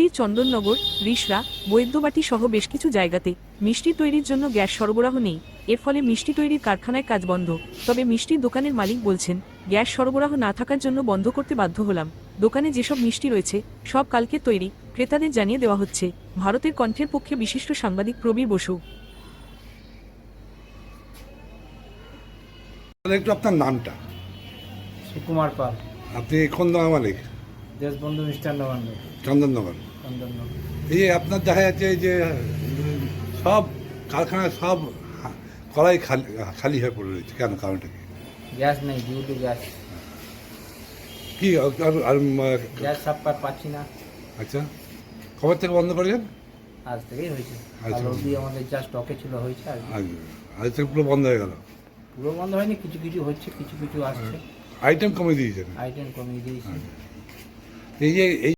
হুগলির চন্দননগর, রিষড়া, বৈদ্যবাটি সহ বেশ কিছু জায়গাতে মিষ্টি তৈরির জন্য গ্যাস সরবরাহ নেই। এর ফলে মিষ্টি তৈরির কারখানায় কাজ বন্ধ। তবে মিষ্টির দোকানের মালিক বলছেন, গ্যাস সরবরাহ না থাকার জন্য বন্ধ করতে বাধ্য হলাম। দোকানে যেসব মিষ্টি রয়েছে সব কালকে তৈরি, ক্রেতাদের জানিয়ে দেওয়া হচ্ছে। ভারতের কণ্ঠের পক্ষে বিশিষ্ট সাংবাদিক প্রবীর বসু। একটু আপনার নামটা। সুকুমার পাল, আপনি কোন দোকান মালিক? দেশবন্ধু মিষ্টান্ন ভান্ডার, চন্দননগর। চন্দননগর। এই যে আপনার দেখা যাচ্ছে এই যে সব কারখানায় সব কড়াই খালি খালি হয়ে পড়ে রয়েছে, কেন? কারণটা কি? গ্যাস নেই, ডিউ টু গ্যাস। কি গ্যাস সাপ্লাই পাচ্ছি না। আচ্ছা, কবে থেকে বন্ধ করেছেন? আজ থেকেই হয়েছে। আচ্ছা। কাল অবধি আমাদের যা স্টকে ছিল হয়েছে, আর আজ থেকে পুরো বন্ধ হয়ে গেল। পুরো বন্ধ হয়নি, কিছু কিছু হচ্ছে, কিছু কিছু আসছে। আইটেম কমে দিয়েছেন। আইটেম কমিয়ে দিয়েছি। এই যে এই